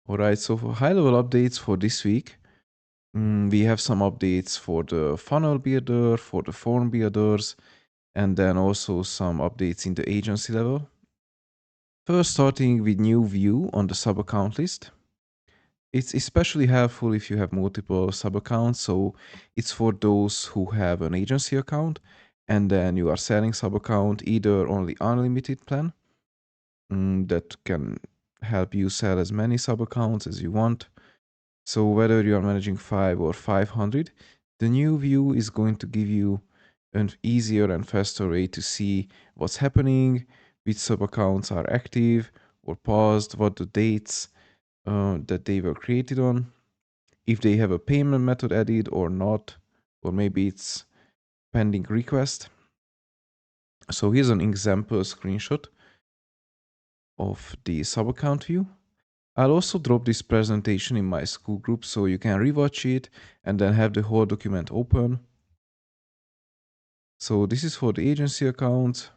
All right, so for high-level updates for this week, we have some updates for the funnel builder, for the form builders, and then also some updates in the agency level. First, starting with new view on the sub-account list. It's especially helpful if you have multiple sub-accounts, so it's for those who have an agency account, and then you are selling sub-account either only unlimited plan that can help you sell as many sub-accounts as you want. So whether you are managing 5 or 500, the new view is going to give you an easier and faster way to see what's happening, which sub-accounts are active or paused, what the dates that they were created on, if they have a payment method added or not, or maybe it's pending request. So here's an example screenshot of the sub-account view. I'll also drop this presentation in my school group so you can rewatch it and then have the whole document open. So this is for the agency account.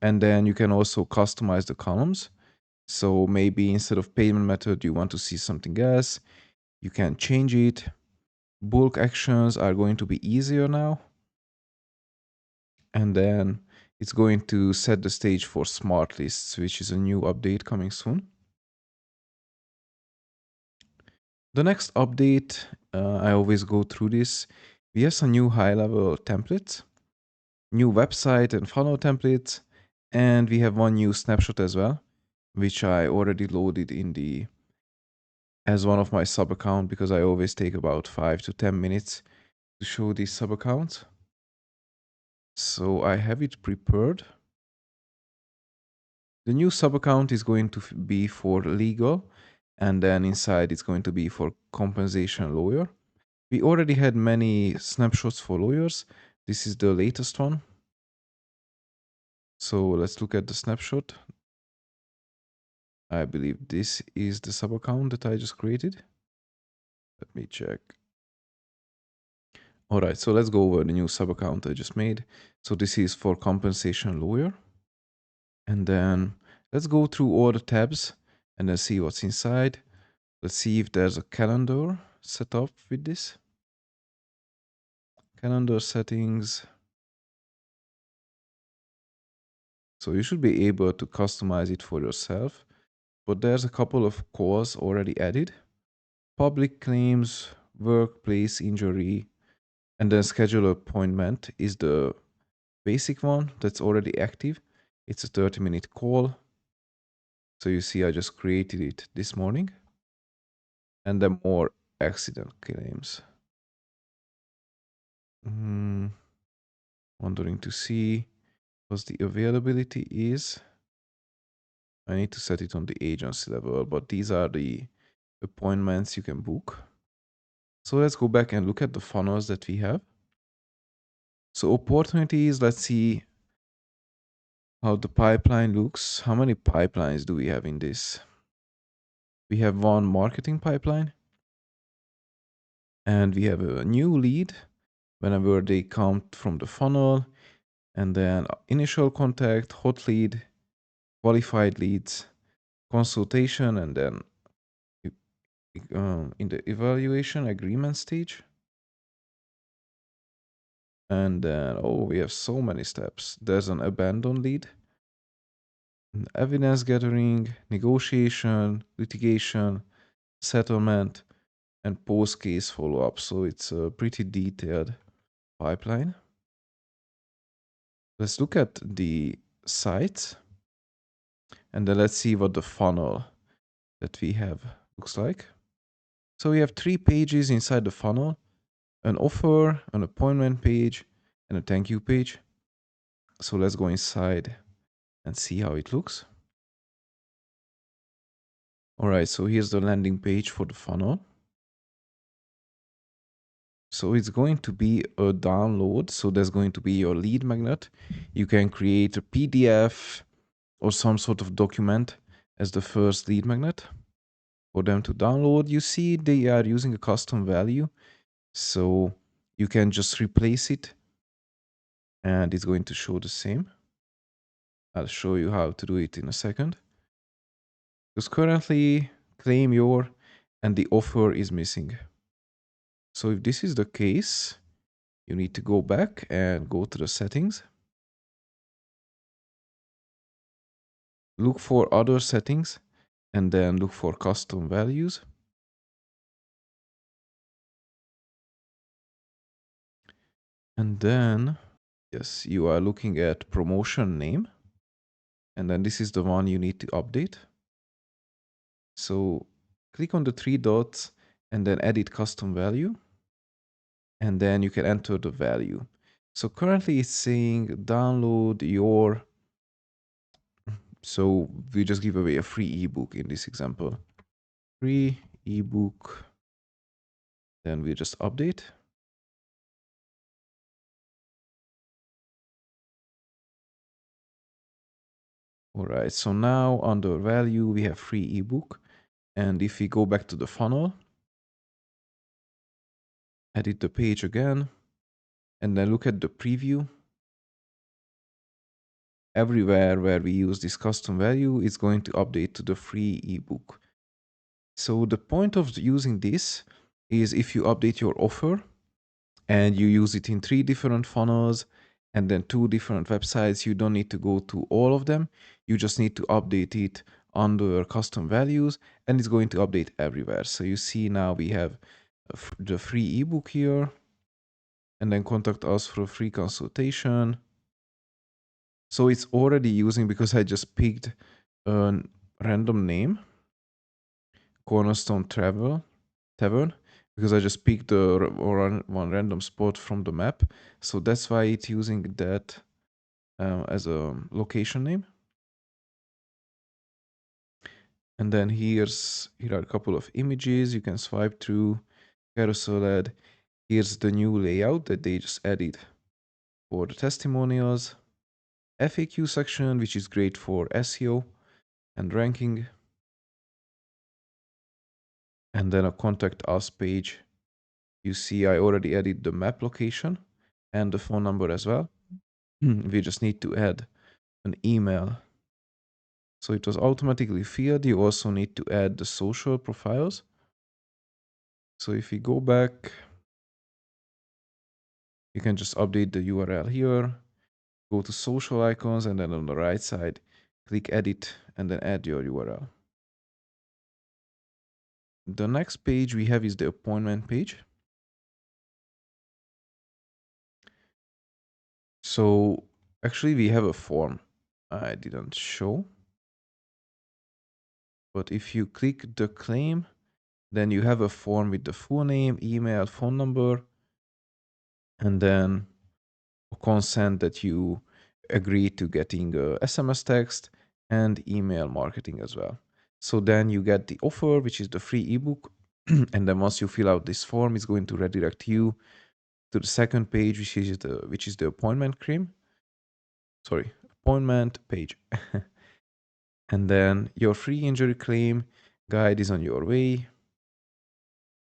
And then you can also customize the columns. So maybe instead of payment method, you want to see something else. You can change it. Bulk actions are going to be easier now. And then it's going to set the stage for smart lists, which is a new update coming soon. The next update, I always go through this. We have some new high-level templates, new website and funnel templates, and we have one new snapshot as well, which I already loaded in the as one of my sub account because I always take about 5 to 10 minutes to show these sub accounts. So I have it prepared. The new sub account is going to be for legal, and then inside it's going to be for compensation lawyer. We already had many snapshots for lawyers. This is the latest one. So let's look at the snapshot. I believe this is the sub account that I just created. Let me check. All right, so let's go over the new sub account I just made. So this is for compensation lawyer. And then let's go through all the tabs and then see what's inside. Let's see if there's a calendar set up with this. Calendar settings. So you should be able to customize it for yourself, but there's a couple of calls already added. Public claims, workplace injury, and then schedule appointment is the basic one that's already active. It's a 30-minute call. So you see, I just created it this morning. And then more accident claims. Wondering to see what the availability is. I need to set it on the agency level, but these are the appointments you can book. So let's go back and look at the funnels that we have. So opportunities, let's see how the pipeline looks. How many pipelines do we have in this? We have one marketing pipeline, and we have a new lead whenever they come from the funnel, and then initial contact, hot lead, qualified leads, consultation, and then in the evaluation agreement stage. And then, oh, we have so many steps. There's an abandoned lead, evidence gathering, negotiation, litigation, settlement, and post-case follow-up. So it's a pretty detailed pipeline. Let's look at the sites, and then let's see what the funnel that we have looks like. So we have 3 pages inside the funnel: an offer, an appointment page, and a thank you page. So let's go inside and see how it looks. All right, so here's the landing page for the funnel. So it's going to be a download. So there's going to be your lead magnet. You can create a PDF or some sort of document as the first lead magnet for them to download. You see, they are using a custom value. So you can just replace it and it's going to show the same. I'll show you how to do it in a second. Because currently claim your, and the offer is missing. So if this is the case, you need to go back and go to the settings. Look for other settings and then look for custom values. And then, yes, you are looking at promotion name. And then this is the one you need to update. So click on the three dots and then edit custom value. And then you can enter the value. So currently it's saying download your, so we just give away a free ebook in this example. Free ebook. Then we just update. All right, so now under value, we have free ebook. And if we go back to the funnel, edit the page again, and then look at the preview, everywhere where we use this custom value, it's going to update to the free ebook. So the point of using this is if you update your offer and you use it in 3 different funnels and then 2 different websites, you don't need to go to all of them. You just need to update it under custom values and it's going to update everywhere. So you see now we have the free ebook here, and then contact us for a free consultation. So it's already using, because I just picked a random name, Cornerstone Tavern, because I just picked one random spot from the map. So that's why it's using that as a location name. And then here are a couple of images you can swipe through, carousel ad. Here's the new layout that they just added for the testimonials, FAQ section, which is great for SEO and ranking, and then a contact us page. You see I already added the map location and the phone number as well. We just need to add an email. So it was automatically filled. You also need to add the social profiles. So if we go back, you can just update the URL here, go to social icons, and then on the right side, click edit and then add your URL. The next page we have is the appointment page. So actually we have a form I didn't show. But if you click the claim, then you have a form with the full name, email, phone number, and then a consent that you agree to getting a SMS text and email marketing as well. So then you get the offer, which is the free ebook. And then once you fill out this form, it's going to redirect you to the second page, which is the appointment appointment page. And then your free injury claim guide is on your way.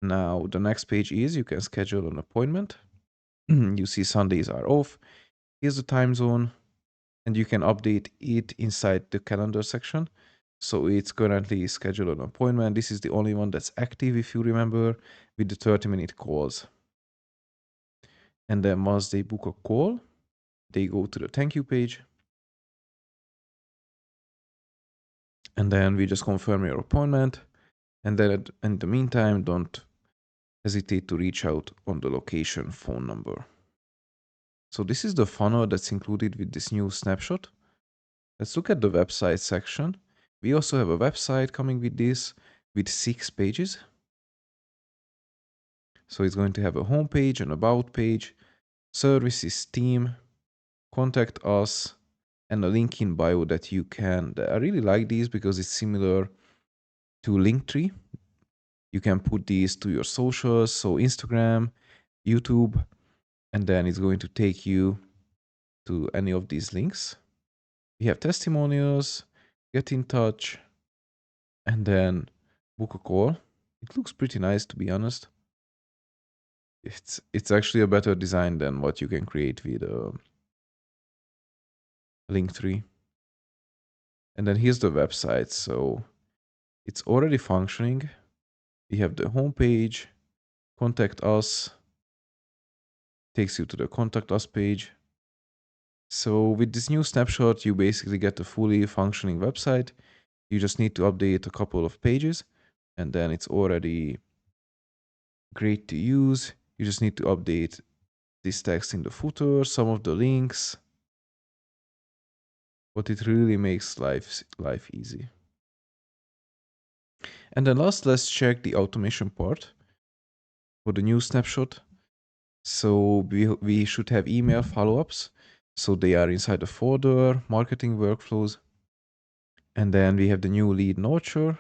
Now the next page is you can schedule an appointment. You see Sundays are off. Here's the time zone, and you can update it inside the calendar section. So it's currently scheduled an appointment. This is the only one that's active, if you remember, with the 30-minute calls. And then once they book a call, they go to the thank you page. And then we just confirm your appointment. And then in the meantime, don't hesitate to reach out on the location phone number. So this is the funnel that's included with this new snapshot. Let's look at the website section. We also have a website coming with this with 6 pages. So it's going to have a home page, an about page, services, team, contact us, and a link in bio that you can. I really like these because it's similar to Linktree. You can put these to your socials, so Instagram, YouTube, and then it's going to take you to any of these links. We have testimonials, get in touch, and then book a call. It looks pretty nice, to be honest. It's actually a better design than what you can create with Linktree. And then here's the website. So It's already functioning. We have the home page, contact us, takes you to the contact us page. So with this new snapshot, you basically get a fully functioning website. You just need to update a couple of pages and then it's already great to use. You just need to update this text in the footer, some of the links, but it really makes life easy. And then last, let's check the automation part for the new snapshot. So we should have email follow-ups. So they are inside the folder, marketing workflows. And then we have the new lead nurture,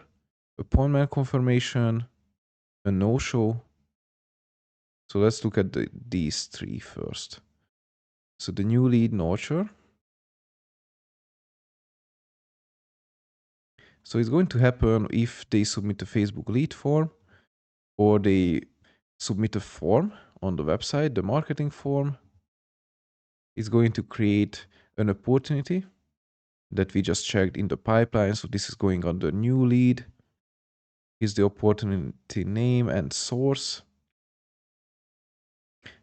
appointment confirmation, a no-show. So let's look at these three first. So the new lead nurture. So it's going to happen if they submit a Facebook lead form or they submit a form on the website, the marketing form is going to create an opportunity that we just checked in the pipeline. So this is going on the new lead. Is the opportunity name and source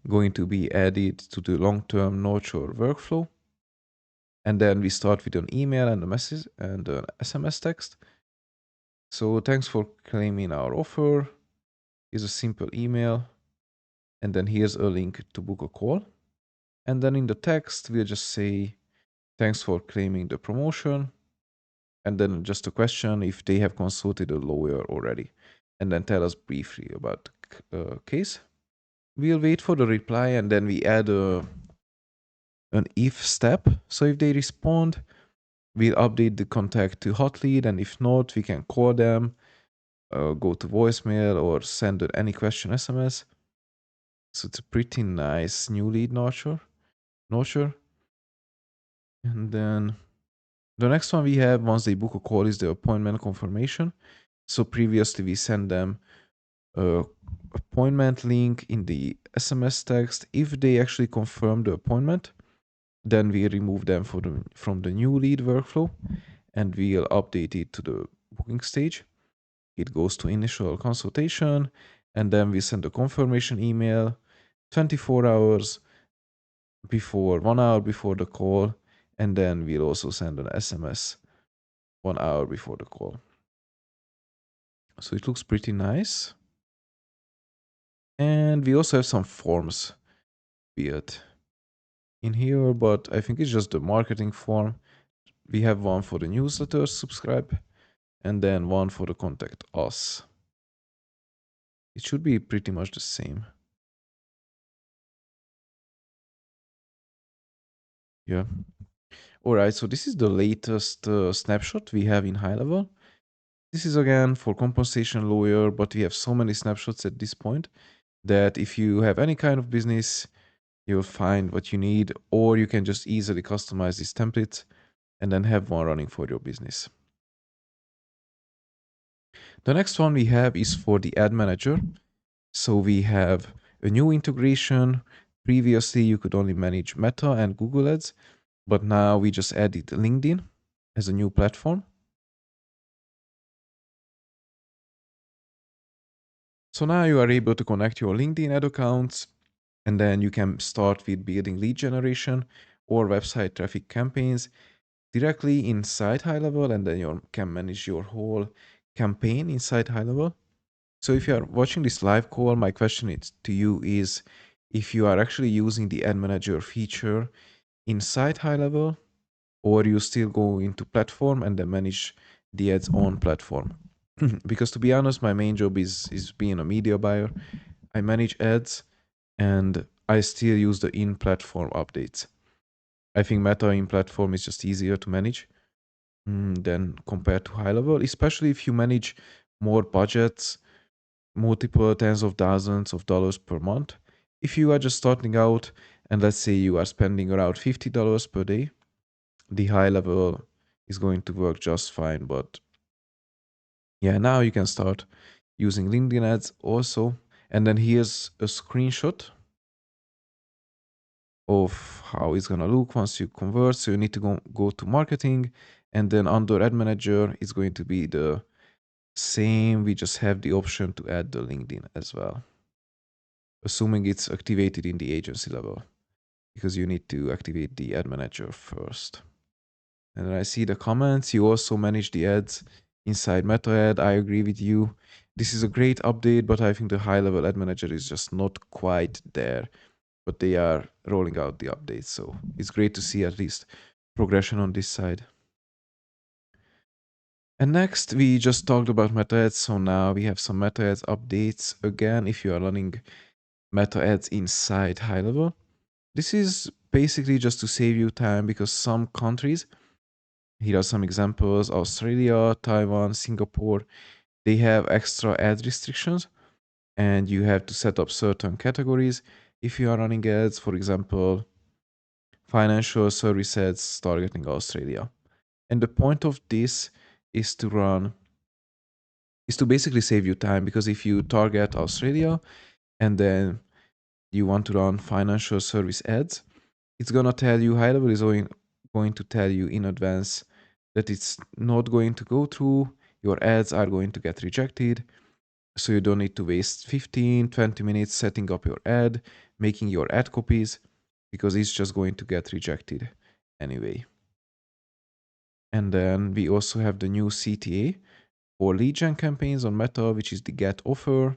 going to be added to the long-term nurture workflow. And then we start with an email and a message and an SMS text. So thanks for claiming our offer. Here's a simple email. And then here's a link to book a call. And then in the text, we'll just say, thanks for claiming the promotion. And then just a question if they have consulted a lawyer already. And then tell us briefly about the case. We'll wait for the reply and then we add an if step. So if they respond, we'll update the contact to hot lead. And if not, we can call them, go to voicemail or send any question SMS. So it's a pretty nice new lead nurture. And then the next one we have once they book a call is the appointment confirmation. So previously we send them a appointment link in the SMS text. If they actually confirm the appointment, then we remove them from the new lead workflow and we'll update it to the booking stage. It goes to initial consultation and then we send a confirmation email 24 hours before, 1 hour before the call, and then we'll also send an SMS 1 hour before the call. So it looks pretty nice. And we also have some forms built in here, but I think it's just the marketing form. We have one for the newsletter subscribe and then one for the contact us. It should be pretty much the same. Yeah. All right, so this is the latest snapshot we have in HighLevel. This is again for compensation lawyer, but we have so many snapshots at this point that if you have any kind of business, you'll find what you need, or you can just easily customize these templates and then have one running for your business. The next one we have is for the ad manager. So we have a new integration. Previously, you could only manage Meta and Google Ads, but now we just added LinkedIn as a new platform. So now you are able to connect your LinkedIn ad accounts, and then you can start with building lead generation or website traffic campaigns directly inside HighLevel, and then you can manage your whole campaign inside HighLevel. So if you are watching this live call, my question to you is if you are actually using the ad manager feature inside HighLevel, or you still go into platform and then manage the ads on platform. Because to be honest, my main job is being a media buyer. I manage ads and I still use the in-platform updates. I think Meta in-platform is just easier to manage than compared to HighLevel, especially if you manage more budgets, multiple tens of thousands of dollars per month. If you are just starting out and let's say you are spending around $50 per day, the HighLevel is going to work just fine. But yeah, now you can start using LinkedIn ads also. And then here's a screenshot of how it's gonna look once you convert. So you need to go to marketing, and then under ad manager is going to be the Same, we just have the option to add the LinkedIn as well, assuming it's activated in the agency level, because you need to activate the ad manager first. And then I see the comments. You also manage the ads inside Meta Ad. I agree with you. This is a great update, but I think the HighLevel ad manager is just not quite there. But they are rolling out the updates, so it's great to see at least progression on this side. And next, we just talked about Meta Ads, so now we have some Meta Ads updates. Again, if you are running Meta Ads inside HighLevel, this is basically just to save you time, because some countries, here are some examples: Australia, Taiwan, Singapore, they have extra ad restrictions, and you have to set up certain categories if you are running ads. For example, financial service ads targeting Australia. And the point of this is to basically save you time, because if you target Australia and then you want to run financial service ads, it's gonna tell you, HighLevel is going to tell you in advance that it's not going to go through, your ads are going to get rejected, so you don't need to waste 15-20 minutes setting up your ad, making your ad copies, because it's just going to get rejected anyway. And then we also have the new CTA for lead gen campaigns on Meta, which is the get offer.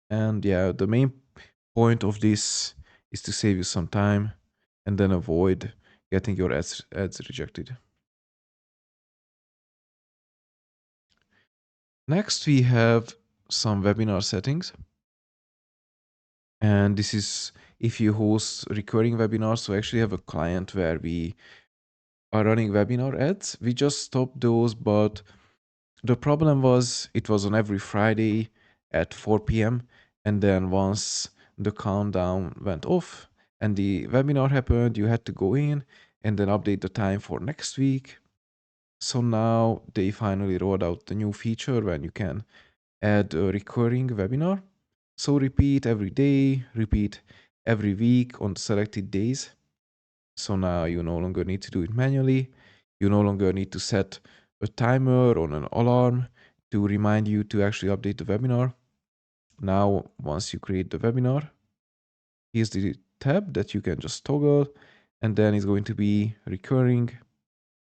And yeah, the main point of this is to save you some time and then avoid getting your ads rejected. Next, we have some webinar settings. And this is if you host recurring webinars. So I actually have a client where we are running webinar ads. We just stopped those, but the problem was it was on every Friday at 4 p.m. And then once the countdown went off and the webinar happened, you had to go in and then update the time for next week. So now they finally rolled out the new feature when you can add a recurring webinar. So repeat every day, repeat every week on selected days. So now you no longer need to do it manually. You no longer need to set a timer or an alarm to remind you to actually update the webinar. Now, once you create the webinar, here's the tab that you can just toggle, and then it's going to be recurring.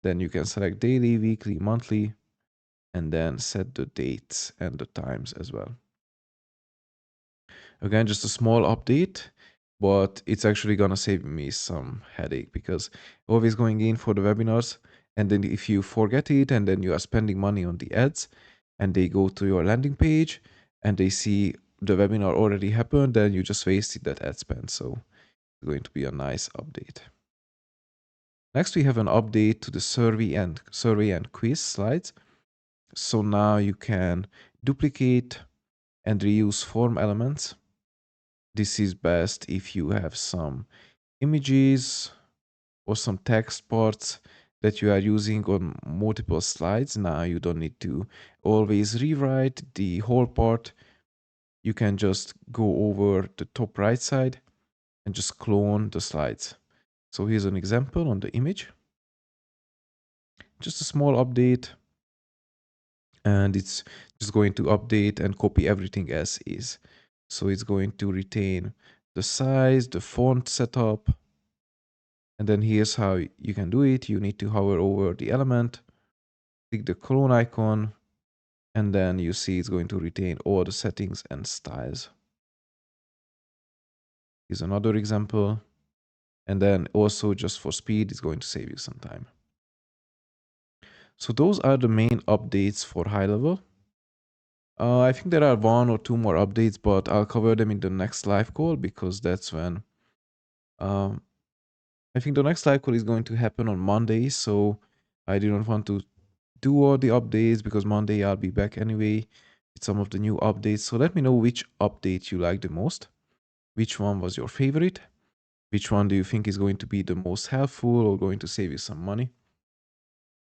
Then you can select daily, weekly, monthly, and then set the dates and the times as well. Again, just a small update, but it's actually gonna save me some headache, because always going in for the webinars, and then if you forget it and then you are spending money on the ads and they go to your landing page and they see the webinar already happened, then you just wasted that ad spend. So it's going to be a nice update. Next, we have an update to the survey and quiz slides. So now you can duplicate and reuse form elements. This is best if you have some images or some text parts that you are using on multiple slides. Now you don't need to always rewrite the whole part. You can just go over the top right side and just clone the slides. So here's an example on the image. Just a small update, and it's just going to update and copy everything as is. So it's going to retain the size, the font setup, and then here's how you can do it. You need to hover over the element, click the clone icon, and then you see it's going to retain all the settings and styles. Here's another example. And then also, just for speed, it's going to save you some time. So those are the main updates for HighLevel. I think there are 1 or 2 more updates, but I'll cover them in the next live call, because that's when um, I think the next live call is going to happen on Monday. So I didn't want to do all the updates, because Monday I'll be back anyway with some of the new updates. So let me know which update you like the most. Which one was your favorite? Which one do you think is going to be the most helpful or going to save you some money?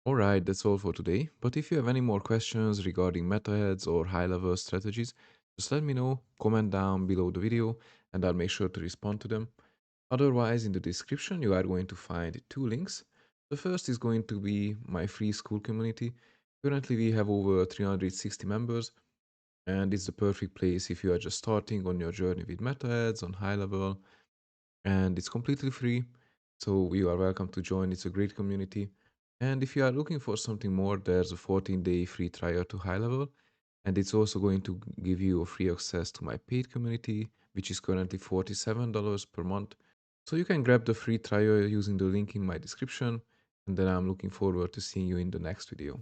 Alright, that's all for today. But if you have any more questions regarding meta ads or HighLevel strategies, just let me know, comment down below the video, and I'll make sure to respond to them. Otherwise, in the description, you are going to find 2 links. The first is going to be my free school community, Currently, we have over 360 members, and it's the perfect place if you are just starting on your journey with meta ads on HighLevel, and it's completely free. So you are welcome to join. It's a great community. And if you are looking for something more, there's a 14-day free trial to HighLevel, and it's also going to give you a free access to my paid community, which is currently $47 per month. So you can grab the free trial using the link in my description, and then I'm looking forward to seeing you in the next video.